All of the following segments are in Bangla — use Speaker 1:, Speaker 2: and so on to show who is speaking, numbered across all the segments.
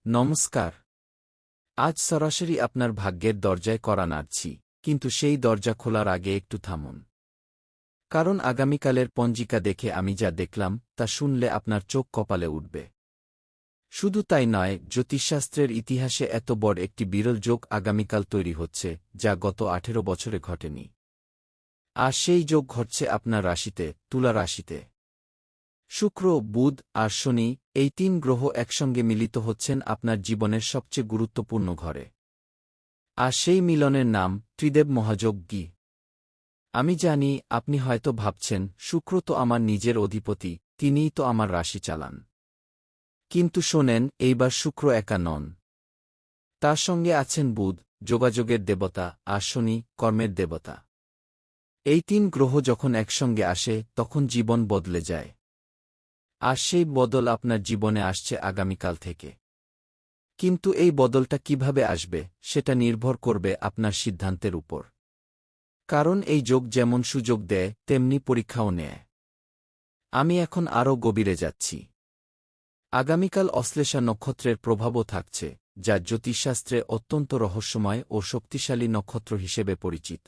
Speaker 1: নমস্কার। আজ সরাসরি আপনার ভাগ্যের দরজায় কড়া নাড়ছি, কিন্তু সেই দরজা খোলার আগে একটু থামুন। কারণ আগামীকালের পঞ্জিকা দেখে আমি যা দেখলাম তা শুনলে আপনার চোখ কপালে উঠবে। শুধু তাই নয়, জ্যোতিষশাস্ত্রের ইতিহাসে এত বড় একটি বিরল যোগ আগামীকাল তৈরি হচ্ছে, যা গত 18 বছরে ঘটেনি। আর সেই যোগ ঘটছে আপনার রাশিতে, তুলা রাশিতে। শুক্র, বুধ আর শনি, এই 3 গ্রহ একসঙ্গে মিলিত হচ্ছেন আপনার জীবনের সবচেয়ে গুরুত্বপূর্ণ ঘরে। আর সেই মিলনের নাম ত্রিদেব মহাযোগ কি? আমি জানি আপনি হয়তো ভাবছেন, শুক্র তো আমার নিজের অধিপতি, তিনিই তো আমার রাশি চালান। কিন্তু শোনেন, এইবার শুক্র একা নন। তার সঙ্গে আছেন বুধ, যোগাযোগের দেবতা, আর শনি, কর্মের দেবতা। এই 3 গ্রহ যখন একসঙ্গে আসে তখন জীবন বদলে যায়। আর সেই বদল আপনার জীবনে আসছে আগামীকাল থেকে। কিন্তু এই বদলটা কিভাবে আসবে সেটা নির্ভর করবে আপনার সিদ্ধান্তের উপর। কারণ এই যোগ যেমন সুযোগ দেয় তেমনি পরীক্ষাও নেয়। আমি এখন আরও গভীরে যাচ্ছি। আগামীকাল অশ্লেষা নক্ষত্রের প্রভাবও থাকছে, যা জ্যোতিষশাস্ত্রে অত্যন্ত রহস্যময় ও শক্তিশালী নক্ষত্র হিসেবে পরিচিত।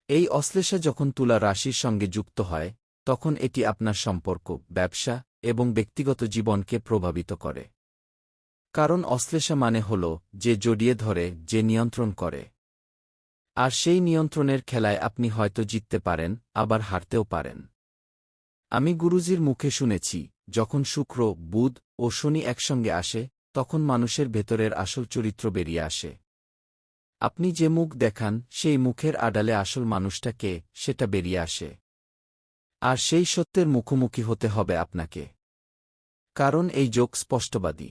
Speaker 1: এই অশ্লেষা যখন তুলা রাশির সঙ্গে যুক্ত হয়, তখন এটি আপনার সম্পর্ক, ব্যবসা এবং ব্যক্তিগত জীবনকে প্রভাবিত করে। কারণ অশ্লেষা মানে হল যে জড়িয়ে ধরে, যে নিয়ন্ত্রণ করে। আর সেই নিয়ন্ত্রণের খেলায় আপনি হয়তো জিততে পারেন, আবার হারতেও পারেন। আমি গুরুজির মুখে শুনেছি, যখন শুক্র, বুধ ও শনি একসঙ্গে আসে, তখন মানুষের ভেতরের আসল চরিত্র বেরিয়ে আসে। আপনি যে মুখ দেখান, সেই মুখের আড়ালে আসল মানুষটা কে, সেটা বেরিয়ে আসে। আর সেই সত্যের মুখোমুখি হতে হবে আপনাকে। কারণ এই যোগ স্পষ্টবাদী।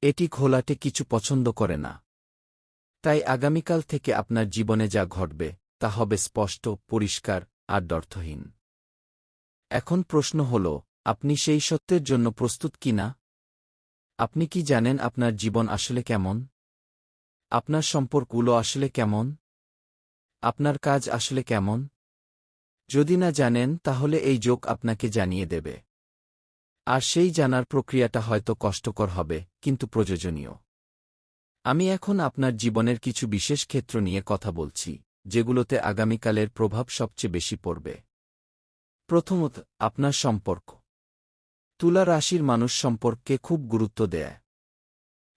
Speaker 1: এটি ঘোলাটে কিছু পছন্দ করে না। তাই আগামীকাল থেকে আপনার জীবনে যা ঘটবে তা হবে স্পষ্ট, পরিষ্কার আর দ্ব্যর্থহীন। এখন প্রশ্ন হল, আপনি সেই সত্যের জন্য প্রস্তুত কিনা? আপনি কি জানেন আপনার জীবন আসলে কেমন? আপনার সম্পর্কগুলো আসলে কেমন? আপনার কাজ আসলে কেমন? যদি না জানেন, তাহলে এই যোগ আপনাকে জানিয়ে দেবে। আর সেই জানার প্রক্রিয়াটা হয়তো কষ্টকর হবে, কিন্তু প্রয়োজনীয়। আমি এখন আপনার জীবনের কিছু বিশেষ ক্ষেত্র নিয়ে কথা বলছি, যেগুলোতে আগামীকালের প্রভাব সবচেয়ে বেশি পড়বে। প্রথমত, আপনার সম্পর্ক। তুলা রাশির মানুষ সম্পর্ককে খুব গুরুত্ব দেয়।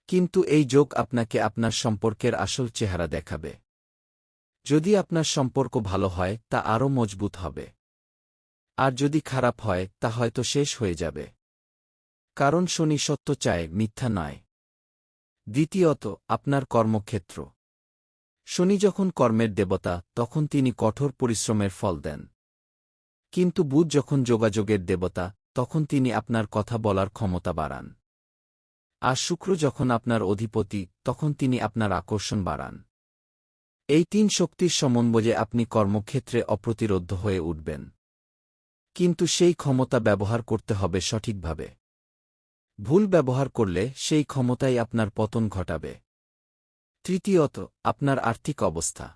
Speaker 1: কিন্তু এই যোগ আপনাকে আপনার সম্পর্কের আসল চেহারা দেখাবে। যদি আপনার সম্পর্ক ভালো হয়, তা আরও মজবুত হবে। আর যদি খারাপ হয়, তা হয়তো শেষ হয়ে যাবে। কারণ শনি সত্য চায়, মিথ্যা নয়। দ্বিতীয়ত, আপনার কর্মক্ষেত্র। শনি যখন কর্মের দেবতা, তখন তিনি কঠোর পরিশ্রমের ফল দেন। কিন্তু বুধ যখন যোগাযোগের দেবতা, তখন তিনি আপনার কথা বলার ক্ষমতা বাড়ান। আর শুক্র যখন আপনার অধিপতি, তখন তিনি আপনার আকর্ষণ বাড়ান। এই 3 শক্তির সমন্বয়ে আপনি কর্মক্ষেত্রে অপ্রতিরোধ্য হয়ে উঠবেন। কিন্তু সেই ক্ষমতা ব্যবহার করতে হবে সঠিকভাবে। ভুল ব্যবহার করলে সেই ক্ষমতাই আপনার পতন ঘটাবে। তৃতীয়ত, আপনার আর্থিক অবস্থা।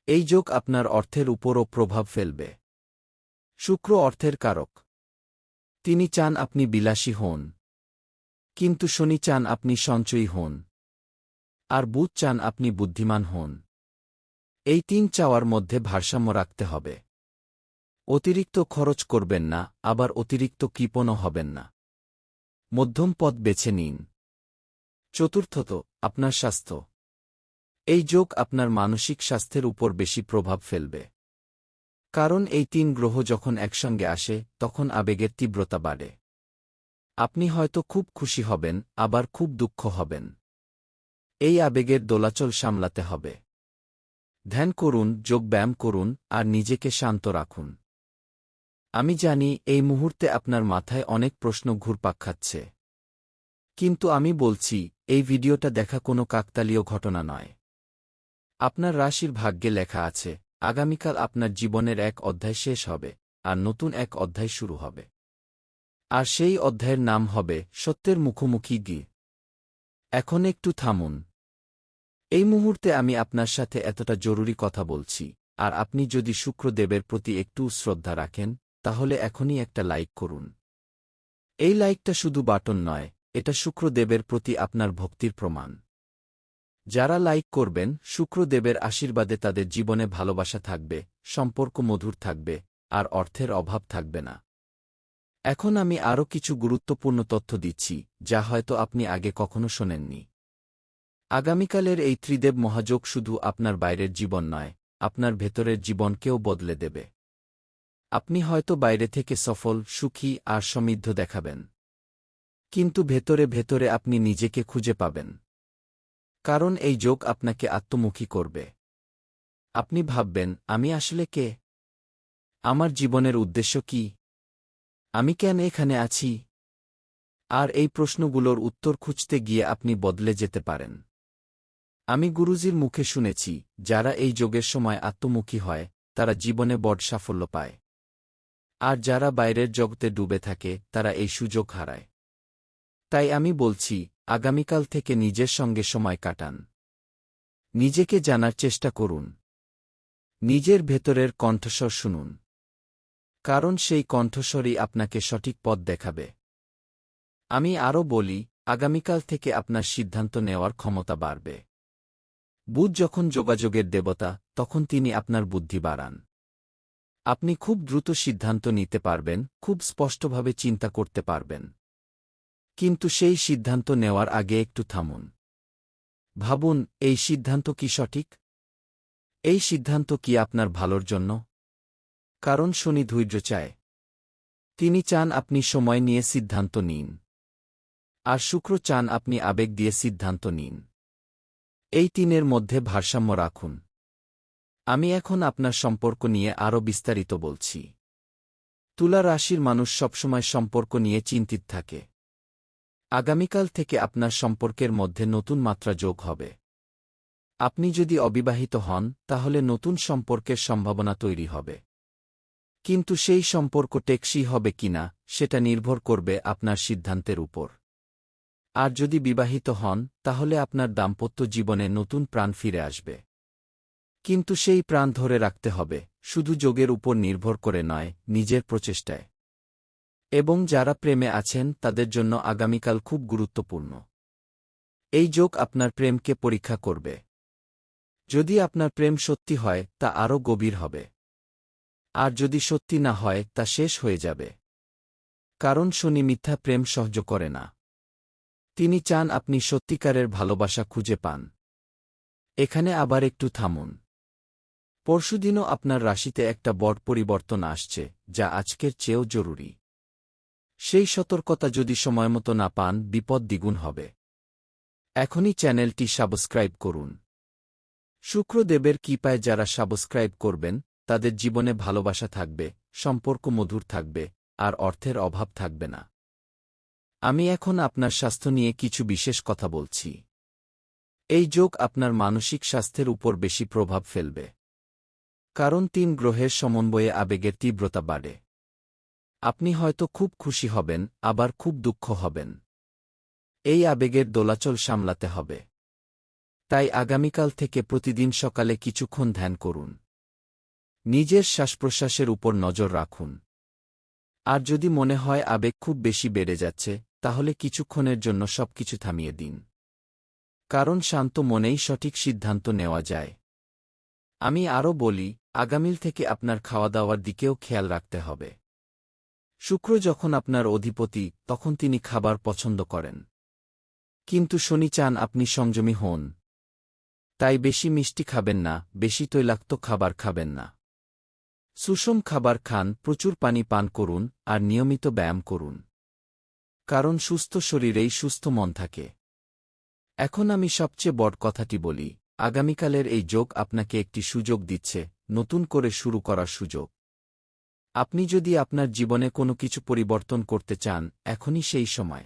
Speaker 1: এই যোগ আপনার অর্থের উপরও প্রভাব ফেলবে। শুক্র অর্থের কারক। তিনি চান আপনি বিলাসী হন। কিন্তু শনি চান আপনি সঞ্চয়ী হন। আর বুধ চান আপনি বুদ্ধিমান হন। এই 3 চাওয়ার মধ্যে ভারসাম্য রাখতে হবে। অতিরিক্ত খরচ করবেন না, আবার অতিরিক্ত কৃপণও হবেন না। মধ্যম পথ বেছে নিন। চতুর্থত, আপনার স্বাস্থ্য। এই যোগ আপনার মানসিক স্বাস্থ্যের উপর বেশি প্রভাব ফেলবে। কারণ এই 3 গ্রহ যখন একসঙ্গে আসে, তখন আবেগের তীব্রতা বাড়ে। আপনি হয়তো খুব খুশি হবেন, আবার খুব দুঃখ হবেন। এই আবেগের দোলাচল সামলাতে হবে। ধ্যান করুন, যোগব্যায়াম করুন, আর নিজেকে শান্ত রাখুন। আমি জানি এই মুহূর্তে আপনার মাথায় অনেক প্রশ্ন ঘুরপাক খাচ্ছে। কিন্তু আমি বলছি, এই ভিডিওটা দেখা কোনো কাকতালীয় ঘটনা নয়। আপনার রাশির ভাগ্যে লেখা আছে, আগামীকাল আপনার জীবনের এক অধ্যায় শেষ হবে, আর নতুন এক অধ্যায় শুরু হবে। আর সেই অধ্যায়ের নাম হবে সত্যের মুখোমুখি গিয়ে। এখন একটু থামুন। এই মুহূর্তে আমি আপনার সাথে এতটা জরুরি কথা বলছি, আর আপনি যদি শুক্রদেবের প্রতি একটু শ্রদ্ধা রাখেন, তাহলে এখনই একটা লাইক করুন। এই লাইকটা শুধু বাটন নয়, এটা শুক্রদেবের প্রতি আপনার ভক্তির প্রমাণ। যারা লাইক করবেন, শুক্রদেবের আশীর্বাদে তাদের জীবনে ভালোবাসা থাকবে, সম্পর্ক মধুর থাকবে, আর অর্থের অভাব থাকবে না। এখন আমি আরও কিছু গুরুত্বপূর্ণ তথ্য দিচ্ছি, যা হয়তো আপনি আগে কখনো শোনেননি। আগামীকালের এই ত্রিদেব মহাযোগ শুধু আপনার বাইরের জীবন নয়, আপনার ভেতরের জীবনকেও বদলে দেবে। আপনি হয়তো বাইরে থেকে সফল, সুখী আর সমৃদ্ধ দেখাবেন, কিন্তু ভেতরে ভেতরে আপনি নিজেকে খুঁজে পাবেন। কারণ এই যোগ আপনাকে আত্মমুখী করবে। আপনি ভাববেন, আমি আসলে কে? আমার জীবনের উদ্দেশ্য কি? আমি কেন এখানে আছি? আর এই প্রশ্নগুলোর উত্তর খুঁজতে গিয়ে আপনি বদলে যেতে পারেন। আমি গুরুজির মুখে শুনেছি, যারা এই যোগের সময় আত্মমুখী হয়, তারা জীবনে বড় সাফল্য পায়। আর যারা বাইরের জগতে ডুবে থাকে, তারা এই সুযোগ হারায়। তাই আমি বলছি, আগামীকাল থেকে নিজের সঙ্গে সময় কাটান। নিজেকে জানার চেষ্টা করুন। নিজের ভেতরের কণ্ঠস্বর শুনুন। কারণ সেই কণ্ঠস্বরই আপনাকে সঠিক পথ দেখাবে। আমি আরও বলি, আগামীকাল থেকে আপনার সিদ্ধান্ত নেওয়ার ক্ষমতা বাড়বে। বুধ যখন যোগাযোগের দেবতা, তখন তিনি আপনার বুদ্ধি বাড়ান। আপনি খুব দ্রুত সিদ্ধান্ত নিতে পারবেন, খুব স্পষ্টভাবে চিন্তা করতে পারবেন। কিন্তু সেই সিদ্ধান্ত নেওয়ার আগে একটু থামুন। ভাবুন, এই সিদ্ধান্ত কি সঠিক? এই সিদ্ধান্ত কি আপনার ভালোর জন্য? কারণ শনি ধৈর্য চায়। তিনি চান আপনি সময় নিয়ে সিদ্ধান্ত নিন। আর শুক্র চান আপনি আবেগ দিয়ে সিদ্ধান্ত নিন। এই তিনের মধ্যে ভারসাম্য রাখুন। আমি এখন আপনার সম্পর্ক নিয়ে আরও বিস্তারিত বলছি। তুলা রাশির মানুষ সবসময় সম্পর্ক নিয়ে চিন্তিত থাকে। আগামীকাল থেকে আপনার সম্পর্কের মধ্যে নতুন মাত্রা যোগ হবে। আপনি যদি অবিবাহিত হন, তাহলে নতুন সম্পর্কের সম্ভাবনা তৈরি হবে। কিন্তু সেই সম্পর্ক টেকসই হবে কিনা, সেটা নির্ভর করবে আপনার সিদ্ধান্তের উপর। আর যদি বিবাহিত হন, তাহলে আপনার দাম্পত্য জীবনে নতুন প্রাণ ফিরে আসবে। কিন্তু সেই প্রাণ ধরে রাখতে হবে, শুধু যোগের উপর নির্ভর করে নয়, নিজের প্রচেষ্টায়। এবং যারা প্রেমে আছেন, তাদের জন্য আগামীকাল খুব গুরুত্বপূর্ণ। এই যোগ আপনার প্রেমকে পরীক্ষা করবে। যদি আপনার প্রেম সত্যি হয়, তা আরও গভীর হবে। আর যদি সত্যি না হয়, তা শেষ হয়ে যাবে। কারণ শনি মিথ্যা প্রেম সহ্য করে না। তিনি চান আপনি সত্যিকারের ভালোবাসা খুঁজে পান। এখানে আবার একটু থামুন। পরশুদিনও আপনার রাশিতে একটা বড় পরিবর্তন আসছে, যা আজকের চেয়েও জরুরি। সেই সতর্কতা যদি সময়মতো না পান, বিপদ দ্বিগুণ হবে। এখনই চ্যানেলটি সাবস্ক্রাইব করুন। শুক্রদেবের কৃপায় যারা সাবস্ক্রাইব করবেন, তাদের জীবনে ভালোবাসা থাকবে, সম্পর্ক মধুর থাকবে, আর অর্থের অভাব থাকবে না। আমি এখন আপনার স্বাস্থ্য নিয়ে কিছু বিশেষ কথা বলছি। এই যোগ আপনার মানসিক স্বাস্থ্যের উপর বেশি প্রভাব ফেলবে। কারণ ৩ গ্রহের সমন্বয়ে আবেগের তীব্রতা বাড়ে। আপনি হয়তো খুব খুশি হবেন, আবার খুব দুঃখ হবেন। এই আবেগের দোলাচল সামলাতে হবে। তাই আগামীকাল থেকে প্রতিদিন সকালে কিছুক্ষণ ধ্যান করুন। নিজের শ্বাসপ্রশ্বাসের উপর নজর রাখুন। আর যদি মনে হয় আবেগ খুব বেশি বেড়ে যাচ্ছে, তাহলে কিছুক্ষণের জন্য সবকিছু থামিয়ে দিন। কারণ শান্ত মনেই সঠিক সিদ্ধান্ত নেওয়া যায়। আমি আরও বলি, আগামীল থেকে আপনার খাওয়া দাওয়ার দিকেও খেয়াল রাখতে হবে। শুক্র যখন আপনার অধিপতি, তখন তিনি খাবার পছন্দ করেন। কিন্তু শনি চান আপনি সংযমী হন। তাই বেশি মিষ্টি খাবেন না, বেশি তৈলাক্ত খাবার খাবেন না। সুষম খাবার খান, প্রচুর পানি পান করুন, আর নিয়মিত ব্যায়াম করুন। কারণ সুস্থ শরীরেই সুস্থ মন থাকে। এখন আমি সবচেয়ে বড় কথাটি বলি, আগামীকালের এই যোগ আপনাকে একটি সুযোগ দিচ্ছে, নতুন করে শুরু করার সুযোগ। আপনি যদি আপনার জীবনে কোনো কিছু পরিবর্তন করতে চান, এখনই সেই সময়।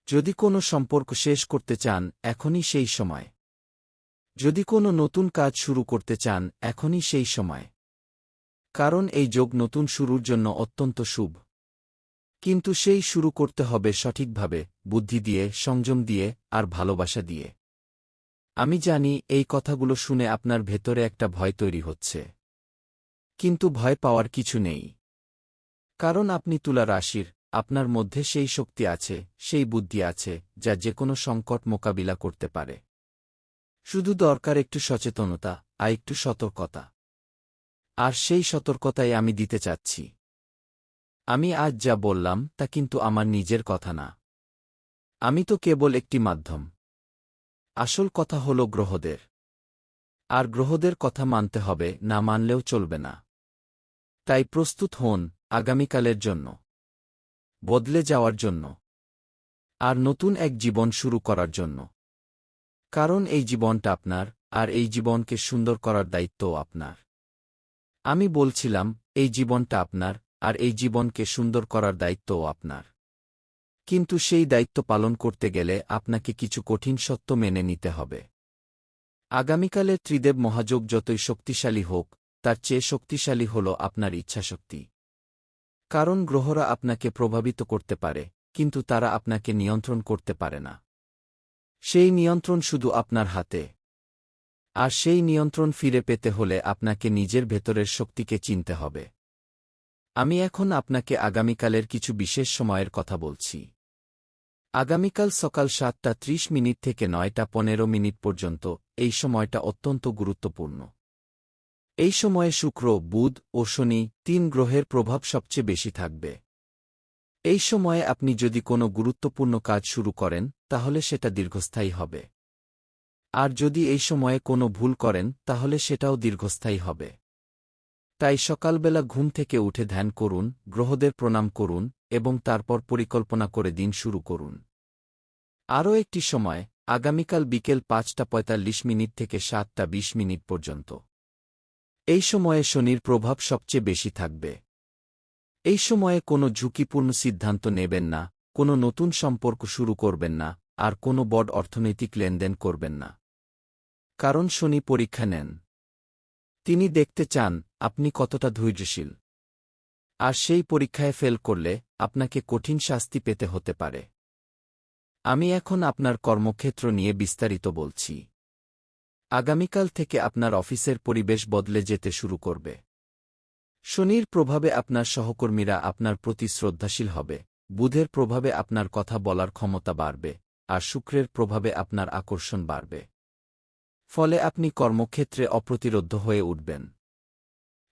Speaker 1: যদি কোনো সম্পর্ক শেষ করতে চান, এখনই সেই সময়। যদি কোনো নতুন কাজ শুরু করতে চান, এখনই সেই সময়। কারণ এই যোগ নতুন শুরুর জন্য অত্যন্ত শুভ। কিন্তু সেই শুরু করতে হবে সঠিকভাবে, বুদ্ধি দিয়ে, সংযম দিয়ে, আর ভালোবাসা দিয়ে। আমি জানি এই কথাগুলো শুনে আপনার ভেতরে একটা ভয় তৈরি হচ্ছে। কিন্তু ভয় পাওয়ার কিছু নেই। কারণ আপনি তুলা রাশির, আপনার মধ্যে সেই শক্তি আছে, সেই বুদ্ধি আছে, যা যেকোনো সংকট মোকাবিলা করতে পারে। শুধু দরকার একটু সচেতনতা আর একটু সতর্কতা। আর সেই সতর্কতাই আমি দিতে চাচ্ছি। আমি আজ যা বললাম তা কিন্তু আমার নিজের কথা না। আমি তো কেবল একটি মাধ্যম। আসল কথা হল গ্রহদের। আর গ্রহদের কথা মানতে হবে, না মানলেও চলবে না। তাই প্রস্তুত হন আগামীকালের জন্য, বদলে যাওয়ার জন্য, আর নতুন এক জীবন শুরু করার জন্য। কারণ এই জীবনটা আপনার, আর এই জীবনকে সুন্দর করার দায়িত্বও আপনার। আমি বলছিলাম, এই জীবনটা আপনার, আর এই জীবনকে সুন্দর করার দায়িত্বও আপনার। কিন্তু সেই দায়িত্ব পালন করতে গেলে আপনাকে কিছু কঠিন সত্য মেনে নিতে হবে। আগামীকালের ত্রিদেব মহাযোগ যতই শক্তিশালী হোক, তার চেয়ে শক্তিশালী হল আপনার ইচ্ছাশক্তি। কারণ গ্রহরা আপনাকে প্রভাবিত করতে পারে, কিন্তু তারা আপনাকে নিয়ন্ত্রণ করতে পারে না। সেই নিয়ন্ত্রণ শুধু আপনার হাতে। আর সেই নিয়ন্ত্রণ ফিরে পেতে হলে আপনাকে নিজের ভেতরের শক্তিকে চিনতে হবে। আমি এখন আপনাকে আগামীকালের কিছু বিশেষ সময়ের কথা বলছি। আগামীকাল সকাল 7:30 থেকে 9:15 পর্যন্ত এই সময়টা অত্যন্ত গুরুত্বপূর্ণ। এই সময়ে শুক্র, বুধ ও শনি 3 গ্রহের প্রভাব সবচেয়ে বেশি থাকবে। এই সময়ে আপনি যদি কোনো গুরুত্বপূর্ণ কাজ শুরু করেন, তাহলে সেটা দীর্ঘস্থায়ী হবে। আর যদি এই সময়ে কোনো ভুল করেন, তাহলে সেটাও দীর্ঘস্থায়ী হবে। তাই সকালবেলা ঘুম থেকে উঠে ধ্যান করুন, গ্রহদের প্রণাম করুন, এবং তারপর পরিকল্পনা করে দিন শুরু করুন। আরও একটি সময়, আগামীকাল বিকেল 5:45 থেকে 7:20 পর্যন্ত। এই সময়ে শনির প্রভাব সবচেয়ে বেশি থাকবে। এই সময়ে কোনো ঝুঁকিপূর্ণ সিদ্ধান্ত নেবেন না, কোনো নতুন সম্পর্ক শুরু করবেন না, আর কোনো বড় অর্থনৈতিক লেনদেন করবেন না। কারণ শনি পরীক্ষা নেন। তিনি দেখতে চান আপনি কতটা ধৈর্যশীল। আর সেই পরীক্ষায় ফেল করলে আপনাকে কঠিন শাস্তি পেতে হতে পারে। আমি এখন আপনার কর্মক্ষেত্র নিয়ে বিস্তারিত বলছি। আগামীকাল থেকে আপনার অফিসের পরিবেশ বদলে যেতে শুরু করবে। শনির প্রভাবে আপনার সহকর্মীরা আপনার প্রতি শ্রদ্ধাশীল হবে, বুধের প্রভাবে আপনার কথা বলার ক্ষমতা বাড়বে, আর শুক্রের প্রভাবে আপনার আকর্ষণ বাড়বে। ফলে আপনি কর্মক্ষেত্রে অপ্রতিরোধ্য হয়ে উঠবেন।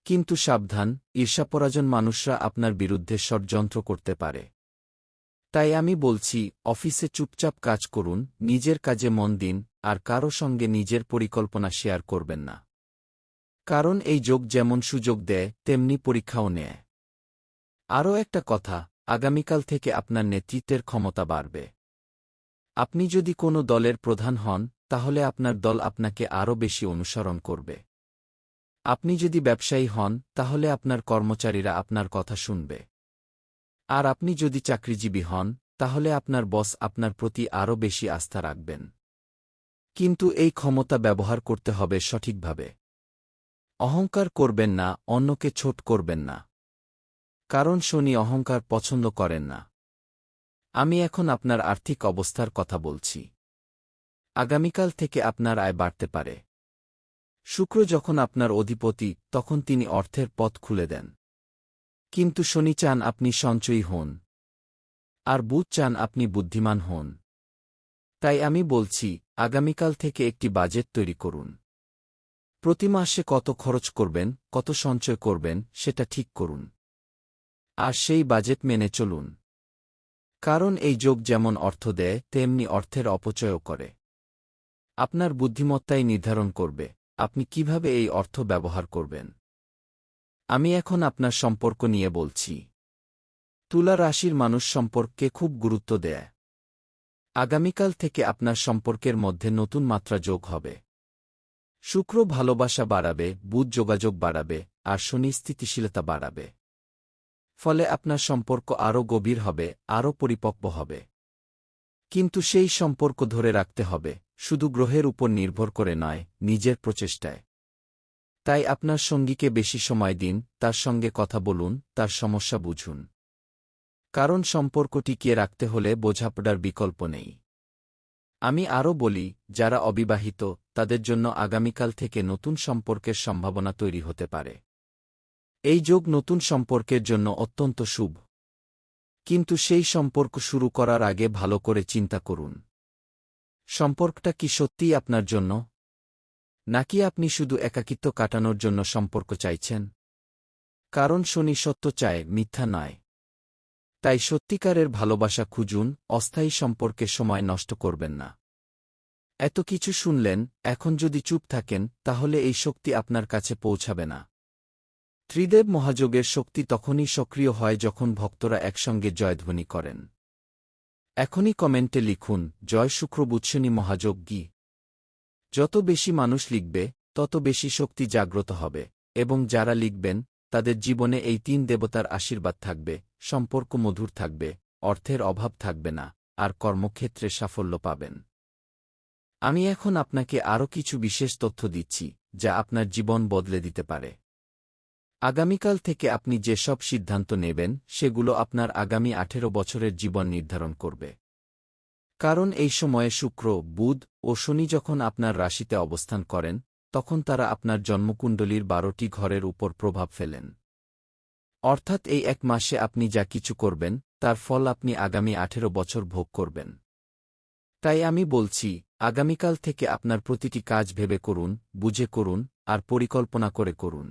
Speaker 1: কিন্তু সাবধান, ঈর্ষাপরায়ণ মানুষরা আপনার বিরুদ্ধে ষড়যন্ত্র করতে পারে। তাই আমি বলছি, অফিসে চুপচাপ কাজ করুন, নিজের কাজে মন দিন, আর কারো সঙ্গে নিজের পরিকল্পনা শেয়ার করবেন না। কারণ এই যোগ যেমন সুযোগ দেয়, তেমনি পরীক্ষাও নেয়। আরও একটা কথা, আগামীকাল থেকে আপনার নেতৃত্বের ক্ষমতা বাড়বে। আপনি যদি কোনো দলের প্রধান হন, তাহলে আপনার দল আপনাকে আরও বেশি অনুসরণ করবে। আপনি যদি ব্যবসায়ী হন, তাহলে আপনার কর্মচারীরা আপনার কথা শুনবে। আর আপনি যদি চাকরিজীবী হন, তাহলে আপনার বস আপনার প্রতি আরও বেশি আস্থা রাখবেন। কিন্তু এই ক্ষমতা ব্যবহার করতে হবে সঠিকভাবে। অহংকার করবেন না, অন্যকে ছোট করবেন না। কারণ শনি অহংকার পছন্দ করেন না। আমি এখন আপনার আর্থিক অবস্থার কথা বলছি। আগামীকাল থেকে আপনার আয় বাড়তে পারে। শুক্র যখন আপনার অধিপতি, তখন তিনি অর্থের পথ খুলে দেন। কিন্তু শনি চান আপনি সঞ্চয়ী হন। আর বুধ চান আপনি বুদ্ধিমান হন। তাই আমি বলছি, আগামীকাল থেকে একটি বাজেট তৈরি করুন। প্রতি মাসে কত খরচ করবেন, কত সঞ্চয় করবেন, সেটা ঠিক করুন। আর সেই বাজেট মেনে চলুন। কারণ এই যোগ যেমন অর্থ দেয়, তেমনি অর্থের অপচয়ও করে। আপনার বুদ্ধিমত্তাই নির্ধারণ করবে আপনি কিভাবে এই অর্থ ব্যবহার করবেন। আমি এখন আপনার সম্পর্ক নিয়ে বলছি। তুলা রাশির মানুষ সম্পর্ককে খুব গুরুত্ব দেয়। আগামীকাল থেকে আপনার সম্পর্কের মধ্যে নতুন মাত্রা যোগ হবে। শুক্র ভালোবাসা বাড়াবে, বুধ যোগাযোগ বাড়াবে, আর শনি স্থিতিশীলতা বাড়াবে। ফলে আপনার সম্পর্ক আরও গভীর হবে, আরও পরিপক্ব হবে। কিন্তু সেই সম্পর্ক ধরে রাখতে হবে, শুধু গ্রহের উপর নির্ভর করে নয়, নিজের প্রচেষ্টায়। তাই আপনার সঙ্গীকে বেশি সময় দিন, তার সঙ্গে কথা বলুন, তার সমস্যা বুঝুন। কারণ সম্পর্ক টিকিয়ে রাখতে হলে বোঝাপড়ার বিকল্প নেই। আমি আরও বলি, যারা অবিবাহিত, তাদের জন্য আগামীকাল থেকে নতুন সম্পর্কের সম্ভাবনা তৈরি হতে পারে। এই যোগ নতুন সম্পর্কের জন্য অত্যন্ত শুভ। কিন্তু সেই সম্পর্ক শুরু করার আগে ভালো করে চিন্তা করুন। সম্পর্কটা কি সত্যিই আপনার জন্য? নাকি আপনি শুধু একাকিত্ব কাটানোর জন্য সম্পর্ক চাইছেন? কারণ শনি সত্য চায়, মিথ্যা নয়। তাই সত্যিকারের ভালোবাসা খুঁজুন, অস্থায়ী সম্পর্কে সময় নষ্ট করবেন না। এত কিছু শুনলেন, এখন যদি চুপ থাকেন তাহলে এই শক্তি আপনার কাছে পৌঁছাবে না। ত্রিদেব মহাযোগের শক্তি তখনই সক্রিয় হয় যখন ভক্তরা একসঙ্গে জয়ধ্বনি করেন। এখনই কমেন্টে লিখুন, জয় শুক্রবুৎসনী মহাযোগ গি। যত বেশি মানুষ লিখবে, তত বেশি শক্তি জাগ্রত হবে, এবং যারা লিখবেন তাদের জীবনে এই ৩ দেবতার আশীর্বাদ থাকবে, সম্পর্ক মধুর থাকবে, অর্থের অভাব থাকবে না, আর কর্মক্ষেত্রে সাফল্য পাবেন। আমি এখন আপনাকে আরও কিছু বিশেষ তথ্য দিচ্ছি, যা আপনার জীবন বদলে দিতে পারে। আগামীকাল থেকে আপনি যে সব সিদ্ধান্ত নেবেন সেগুলো আপনার আগামী ১৮ বছরের জীবন নির্ধারণ করবে। কারণ এই সময়ে শুক্র, বুধ ও শনি যখন আপনার রাশিতে অবস্থান করেন, তখন তারা আপনার জন্মকুণ্ডলীর ১২টি ঘরের উপর প্রভাব ফেলেন। অর্থাৎ এই ১ মাসে আপনি যা কিছু করবেন তার ফল আপনি আগামী ১৮ বছর ভোগ করবেন। তাই আমি বলছি, আগামীকাল থেকে আপনার প্রতিটি কাজ ভেবে করুন, বুঝে করুন, আর পরিকল্পনা করে করুন।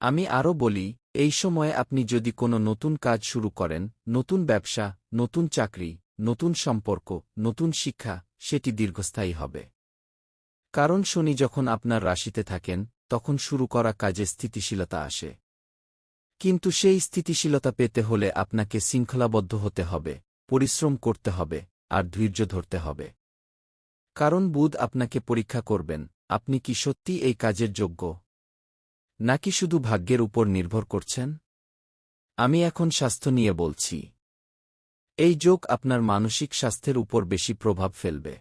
Speaker 1: আমি আরও বলি, এই সময়ে আপনি যদি কোনো নতুন কাজ শুরু করেন, নতুন ব্যবসা, নতুন চাকরি, নতুন সম্পর্ক, নতুন শিক্ষা, সেটি দীর্ঘস্থায়ী হবে। কারণ শনি যখন আপনার রাশিতে থাকেন, তখন শুরু করা কাজে স্থিতিশীলতা আসে। কিন্তু সেই স্থিতিশীলতা পেতে হলে আপনাকে শৃঙ্খলাবদ্ধ হতে হবে, পরিশ্রম করতে হবে, আর ধৈর্য ধরতে হবে। কারণ বুধ আপনাকে পরীক্ষা করবেন, আপনি কি সত্যি এই কাজের যোগ্য, নাকি শুধু ভাগ্যের উপর নির্ভর করছেন? আমি এখন স্বাস্থ্য নিয়ে বলছি। এই যোগ আপনার মানসিক স্বাস্থ্যের উপর বেশি প্রভাব ফেলবে।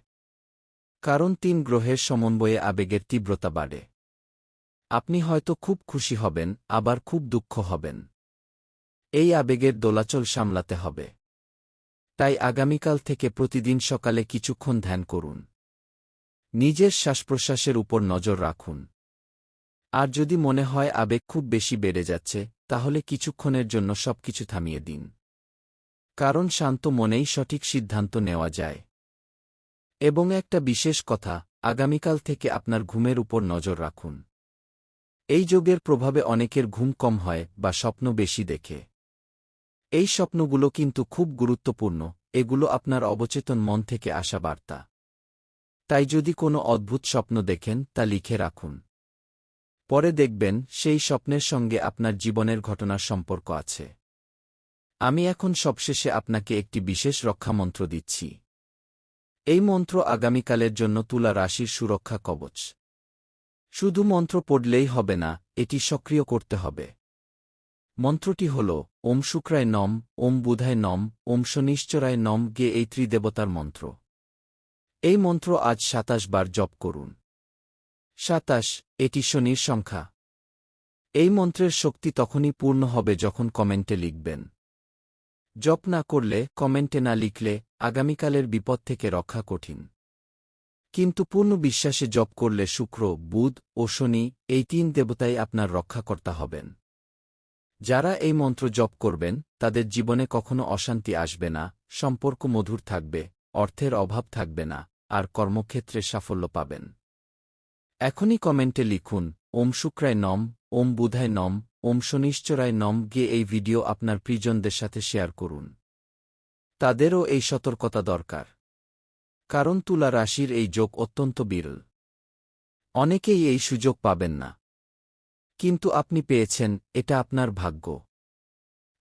Speaker 1: কারণ ৩ গ্রহের সমন্বয়ে আবেগের তীব্রতা বাড়ে। আপনি হয়তো খুব খুশি হবেন, আবার খুব দুঃখ হবেন। এই আবেগের দোলাচল সামলাতে হবে। তাই আগামীকাল থেকে প্রতিদিন সকালে কিছুক্ষণ ধ্যান করুন। নিজের শ্বাসপ্রশ্বাসের উপর নজর রাখুন। আর যদি মনে হয় আবেগ খুব বেশি বেড়ে যাচ্ছে, তাহলে কিছুক্ষণের জন্য সবকিছু থামিয়ে দিন। কারণ শান্ত মনেই সঠিক সিদ্ধান্ত নেওয়া যায়। এবং একটা বিশেষ কথা, আগামীকাল থেকে আপনার ঘুমের উপর নজর রাখুন। এই যোগের প্রভাবে অনেকের ঘুম কম হয় বা স্বপ্ন বেশি দেখে। এই স্বপ্নগুলো কিন্তু খুব গুরুত্বপূর্ণ, এগুলো আপনার অবচেতন মন থেকে আসা বার্তা। তাই যদি কোনো অদ্ভুত স্বপ্ন দেখেন তা লিখে রাখুন। পরে দেখবেন সেই স্বপ্নের সঙ্গে আপনার জীবনের ঘটনার সম্পর্ক আছে। আমি এখন সবশেষে আপনাকে একটি বিশেষ রক্ষামন্ত্র দিচ্ছি। এই মন্ত্র আগামীকালের জন্য তুলা রাশির সুরক্ষা কবচ। শুধু মন্ত্র পড়লেই হবে না, এটি সক্রিয় করতে হবে। মন্ত্রটি হল ওম শুক্রায় নম, ওম বুধায় নম, ওম শনিশ্চরায় নম গে, এই ত্রিদেবতার মন্ত্র। এই মন্ত্র আজ ২৭ বার জপ করুন। ২৭, এটি শনির সংখ্যা। এই মন্ত্রের শক্তি তখনই পূর্ণ হবে যখন কমেন্টে লিখবেন। জপ না করলে, কমেন্টে না লিখলে আগামীকালের বিপদ থেকে রক্ষা কঠিন। কিন্তু পূর্ণ বিশ্বাসে জপ করলে শুক্র, বুধ ও শনি, এই ৩ দেবতাই আপনার রক্ষাকর্তা হবেন। যারা এই মন্ত্র জপ করবেন তাদের জীবনে কখনো অশান্তি আসবে না, সম্পর্ক মধুর থাকবে, অর্থের অভাব থাকবে না, আর কর্মক্ষেত্রে সাফল্য পাবেন। এখনই কমেন্টে লিখুন, ওম শুক্রায় নম, ওম বুধায় নম, ওম শনিশ্চরায় নম গে, এই ভিডিও আপনার প্রিয়জনদের সাথে শেয়ার করুন। তাদেরও এই সতর্কতা দরকার। কারণ তুলা রাশির এই যোগ অত্যন্ত বিরল। অনেকেই এই সুযোগ পাবেন না। কিন্তু আপনি পেয়েছেন, এটা আপনার ভাগ্য।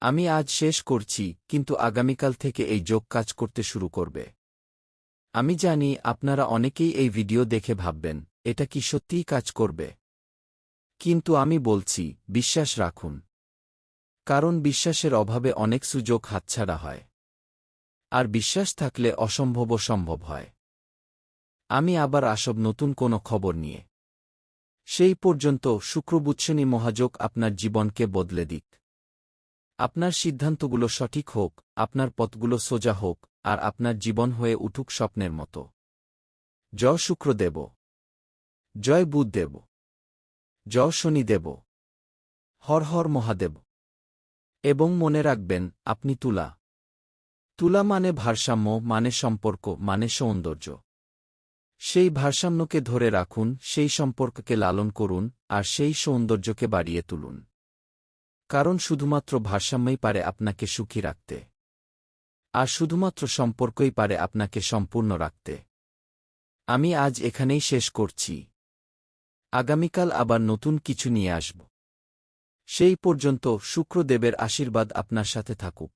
Speaker 1: আমি আজ শেষ করছি, কিন্তু আগামীকাল থেকে এই যোগ কাজ করতে শুরু করবে। আমি জানি আপনারা অনেকেই এই ভিডিও দেখে ভাববেন, এটা কি সত্যিই কাজ করবে? কিন্তু আমি বলছি, বিশ্বাস রাখুন। কারণ বিশ্বাসের অভাবে অনেক সুযোগ হাতছাড়া হয়। আর বিশ্বাস থাকলে অসম্ভবও সম্ভব হয়। আমি আবার আসব নতুন কোনো খবর নিয়ে। সেই পর্যন্ত শুক্রবুৎসনী মহাযোগ আপনার জীবনকে বদলে দিক। আপনার সিদ্ধান্তগুলো সঠিক হোক, আপনার পথগুলো সোজা হোক, আর আপনার জীবন হয়ে উঠুক স্বপ্নের মতো। জয় শুক্রদেব, জয় বুধদেব, জয় শনিদেব, হর হর মহাদেব। এবং মনে রাখবেন, আপনি তুলা। তুলা মানে ভারসাম্য, মানে সম্পর্ক, মানে সৌন্দর্য। সেই ভারসাম্যকে ধরে রাখুন, সেই সম্পর্ককে লালন করুন, আর সেই সৌন্দর্যকে বাড়িয়ে তুলুন। কারণ শুধুমাত্র ভারসাম্যই পারে আপনাকে সুখী রাখতে। আর শুধুমাত্র সম্পর্কই পারে আপনাকে সম্পূর্ণ রাখতে। আমি আজ এখানেই শেষ করছি। আগামীকাল আবার নতুন কিছু নিয়ে আসব। সেই পর্যন্ত শুক্রদেবের আশীর্বাদ আপনার সাথে থাকুক।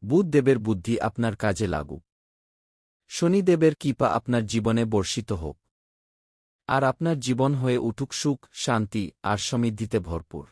Speaker 1: বুধদেবের বুদ্ধি আপনার কাজে লাগুক। শনিদেবের কৃপা আপনার জীবনে বর্ষিত হোক। আর আপনার জীবন হয়ে উঠুক সুখ, শান্তি আর সমৃদ্ধিতে ভরপুর।